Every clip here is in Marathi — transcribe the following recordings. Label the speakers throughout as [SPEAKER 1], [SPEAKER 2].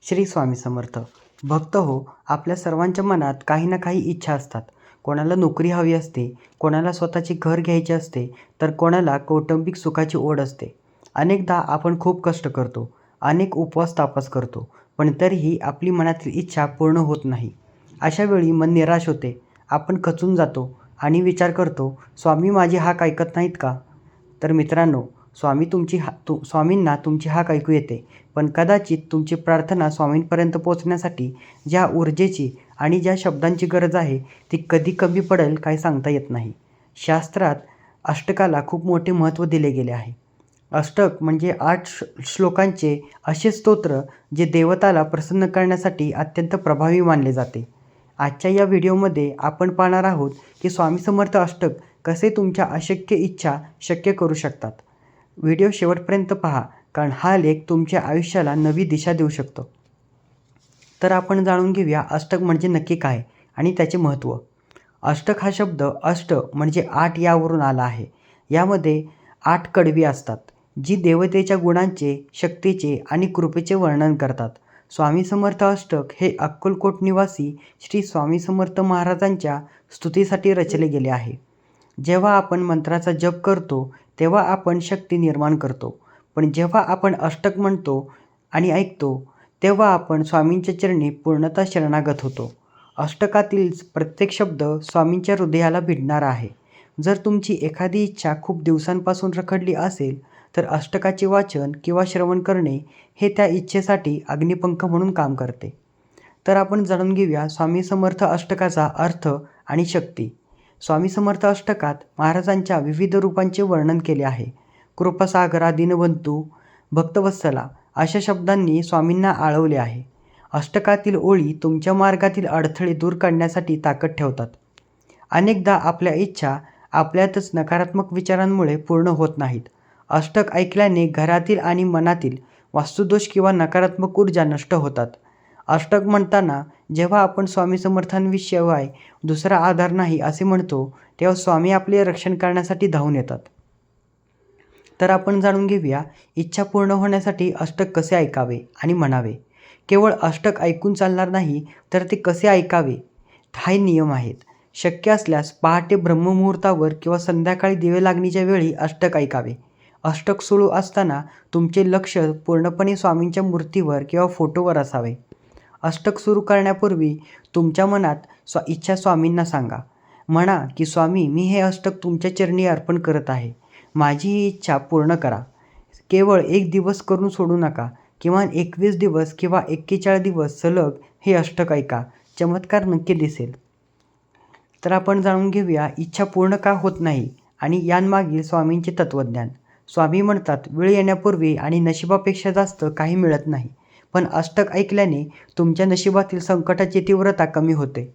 [SPEAKER 1] श्री स्वामी समर्थ. भक्त हो, आपल्या सर्वांच्या मनात काही ना काही इच्छा असतात. कोणाला नोकरी हवी असते, कोणाला स्वतःचे घर घ्यायचे असते, तर कोणाला कौटुंबिक सुखाची ओढ असते. अनेकदा आपण खूप कष्ट करतो, अनेक उपवास तापस करतो, पण तरीही आपली मनातील इच्छा पूर्ण होत नाही. अशा वेळी मन निराश होते. आपण खचून जातो आणि विचार करतो, स्वामी माझी हाक ऐकत नाहीत का? तर मित्रांनो, स्वामींना तुमची हाक ऐकू येते, पण कदाचित तुमची प्रार्थना स्वामींपर्यंत पोहोचण्यासाठी ज्या ऊर्जेची आणि ज्या शब्दांची गरज आहे ती कधी कमी पडेल काही सांगता येत नाही. शास्त्रात अष्टकाला खूप मोठे महत्त्व दिले गेले आहे. अष्टक म्हणजे 8 श्लोकांचे असे स्तोत्र जे देवताला प्रसन्न करण्यासाठी अत्यंत प्रभावी मानले जाते. आजच्या या व्हिडिओमध्ये आपण पाहणार आहोत की स्वामी समर्थ अष्टक कसे तुमच्या अशक्य इच्छा शक्य करू शकतात. व्हिडिओ शेवटपर्यंत पहा, कारण हा लेख तुमच्या आयुष्याला नवी दिशा देऊ शकतो. तर आपण जाणून घेऊया अष्टक म्हणजे नक्की काय आणि त्याचे महत्त्व. अष्टक हा शब्द अष्ट म्हणजे 8 यावरून आला आहे. यामध्ये 8 कडवी असतात, जी देवतेच्या गुणांचे, शक्तीचे आणि कृपेचे वर्णन करतात. स्वामी समर्थ अष्टक हे अक्कलकोट निवासी श्री स्वामी समर्थ महाराजांच्या स्तुतीसाठी रचले गेले आहे. जेव्हा आपण मंत्राचा जप करतो तेव्हा आपण शक्ती निर्माण करतो, पण जेव्हा आपण अष्टक म्हणतो आणि ऐकतो तेव्हा आपण स्वामींच्या चरणी पूर्णतः शरणागत होतो. अष्टकातील प्रत्येक शब्द स्वामींच्या हृदयाला भिडणारा आहे. जर तुमची एखादी इच्छा खूप दिवसांपासून रखडली असेल तर अष्टकाचे वाचन किंवा श्रवण करणे हे त्या इच्छेसाठी अग्निपंख म्हणून काम करते. तर आपण जाणून घेऊया स्वामी समर्थ अष्टकाचा अर्थ आणि शक्ती. स्वामी समर्थ अष्टकात महाराजांच्या विविध रूपांचे वर्णन केले आहे. कृपासागरा, दीनबंधू, भक्तवत्सला अशा शब्दांनी स्वामींना आळवले आहे. अष्टकातील ओळी तुमच्या मार्गातील अडथळे दूर करण्यासाठी ताकद ठेवतात. अनेकदा आपल्या इच्छा आपल्यातच नकारात्मक विचारांमुळे पूर्ण होत नाहीत. अष्टक ऐकल्याने घरातील आणि मनातील वास्तुदोष किंवा नकारात्मक ऊर्जा नष्ट होतात. अष्टक म्हणताना जेव्हा आपण स्वामी समर्थांशिवाय दुसरा आधार नाही असे म्हणतो तेव्हा स्वामी आपले रक्षण करण्यासाठी धावून येतात. तर आपण जाणून घेऊया इच्छा पूर्ण होण्यासाठी अष्टक कसे ऐकावे आणि म्हणावे. केवळ अष्टक ऐकून चालणार नाही, तर ते कसे ऐकावे हे नियम आहेत. शक्य असल्यास पहाटे ब्रह्ममुहूर्तावर किंवा संध्याकाळी दिवे लागणीच्या वेळी अष्टक ऐकावे. अष्टक सुरू असताना तुमचे लक्ष पूर्णपणे स्वामींच्या मूर्तीवर किंवा फोटोवर असावे. अष्टक सुरू करण्यापूर्वी तुमच्या मनात इच्छा स्वामींना सांगा. म्हणा की स्वामी, मी हे अष्टक तुमच्या चरणी अर्पण करत आहे. माझी ही इच्छा पूर्ण करा. केवळ 1 दिवस करून सोडू नका. किमान 21 दिवस किंवा 41 दिवस सलग हे अष्टक ऐका. चमत्कार नक्की दिसेल. तर आपण जाणून घेऊया इच्छा पूर्ण का होत नाही आणि यांमागील स्वामींचे तत्त्वज्ञान. स्वामी म्हणतात, वेळ येण्यापूर्वी आणि नशिबापेक्षा जास्त काही मिळत नाही. पण अष्टक ऐकल्याने तुमच्या नशिबातील संकटाची तीव्रता कमी होते.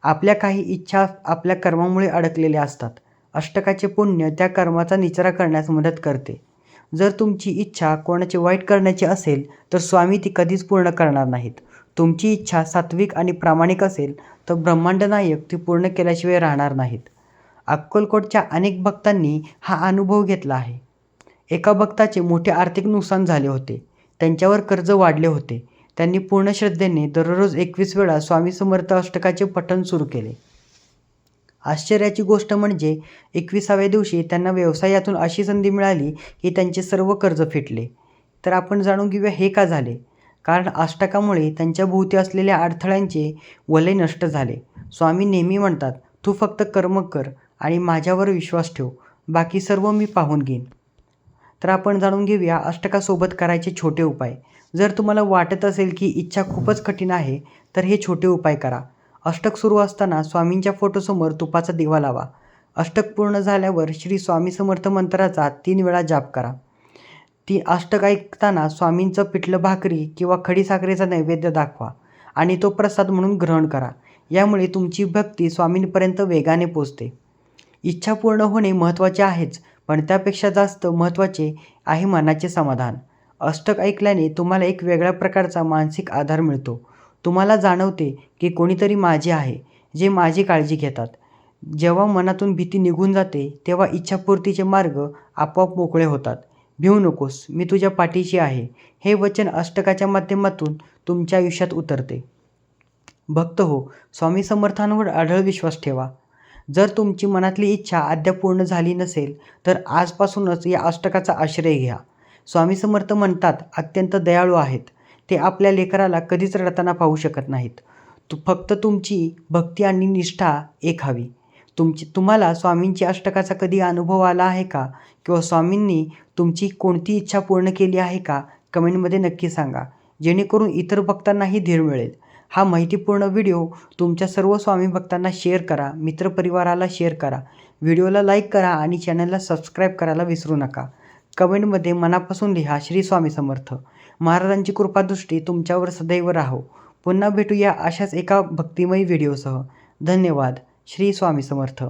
[SPEAKER 1] आपल्या काही इच्छा आपल्या कर्मामुळे अडकलेल्या असतात. अष्टकाचे पुण्य त्या कर्माचा निचरा करण्यास मदत करते. जर तुमची इच्छा कोणाचे वाईट करण्याची असेल तर स्वामी ती कधीच पूर्ण करणार नाहीत. तुमची इच्छा सात्विक आणि प्रामाणिक असेल तर ब्रह्मांड नायक ती पूर्ण केल्याशिवाय राहणार नाहीत. अक्कलकोटच्या अनेक भक्तांनी हा अनुभव घेतला आहे. एका भक्ताचे मोठे आर्थिक नुकसान झाले होते. त्यांच्यावर कर्ज वाढले होते. त्यांनी पूर्ण श्रद्धेने दररोज 21 वेळा स्वामी समर्थ अष्टकाचे पठण सुरू केले. आश्चर्याची गोष्ट म्हणजे 21व्या दिवशी त्यांना व्यवसायातून अशी संधी मिळाली की त्यांचे सर्व कर्ज फिटले. तर आपण जाणून घेऊया हे का झाले. कारण अष्टकामुळे त्यांच्या भोवती असलेल्या अडथळ्यांचे वलय नष्ट झाले. स्वामी नेहमी म्हणतात, तू फक्त कर्म कर आणि माझ्यावर विश्वास ठेव, बाकी सर्व मी पाहून घेईन. तर आपण जाणून घेऊया अष्टकासोबत करायचे छोटे उपाय. जर तुम्हाला वाटत असेल की इच्छा खूपच कठीण आहे तर हे छोटे उपाय करा. अष्टक सुरू असताना स्वामींच्या फोटोसमोर तुपाचा दिवा लावा. अष्टक पूर्ण झाल्यावर श्री स्वामी समर्थ मंत्राचा 3 वेळा जाप करा. अष्टक ऐकताना स्वामींचं पिठलं भाकरी किंवा खडीसाखरेचा नैवेद्य दाखवा आणि तो प्रसाद म्हणून ग्रहण करा. यामुळे तुमची भक्ती स्वामींपर्यंत वेगाने पोचते. इच्छा पूर्ण होणे महत्त्वाचे आहेच, पण त्यापेक्षा जास्त महत्त्वाचे आहे मनाचे समाधान. अष्टक ऐकल्याने तुम्हाला एक वेगळ्या प्रकारचा मानसिक आधार मिळतो. तुम्हाला जाणवते की कोणीतरी माझे आहे, जे माझी काळजी घेतात. जेव्हा मनातून भीती निघून जाते तेव्हा इच्छापूर्तीचे मार्ग आपोआप मोकळे होतात. भिवू नकोस, मी तुझ्या पाठीशी आहे. हे वचन अष्टकाच्या माध्यमातून तुमच्या आयुष्यात उतरते. भक्त हो, स्वामी समर्थांवर अढळ विश्वास ठेवा. जर तुमची मनातली इच्छा अद्याप पूर्ण झाली नसेल, तर आजपासूनच या अष्टकाचा आश्रय घ्या. स्वामी समर्थ म्हणतात, अत्यंत दयाळू आहेत. ते आपल्या लेकराला कधीच रडताना पाहू शकत नाहीत. फक्त तुमची भक्ती आणि निष्ठा एक हवी. तुम्हाला स्वामींची अष्टकाचा कधी अनुभव आला आहे का? किंवा स्वामींनी तुमची कोणती इच्छा पूर्ण केली आहे का? कमेंटमध्ये नक्की सांगा, जेणेकरून इतर भक्तांनाही धीर मिळेल. हा माहितीपूर्ण व्हिडिओ तुमच्या सर्व स्वामी भक्तांना शेअर करा, मित्रपरिवाराला शेअर करा, व्हिडिओला लाईक करा आणि चॅनलला सबस्क्राईब करायला विसरू नका. कमेंटमध्ये मनापासून लिहा, श्री स्वामी समर्थ. महाराजांची कृपादृष्टी तुमच्यावर सदैव राहो. पुन्हा भेटूया अशाच एका भक्तिमय व्हिडिओसह. धन्यवाद. श्री स्वामी समर्थ.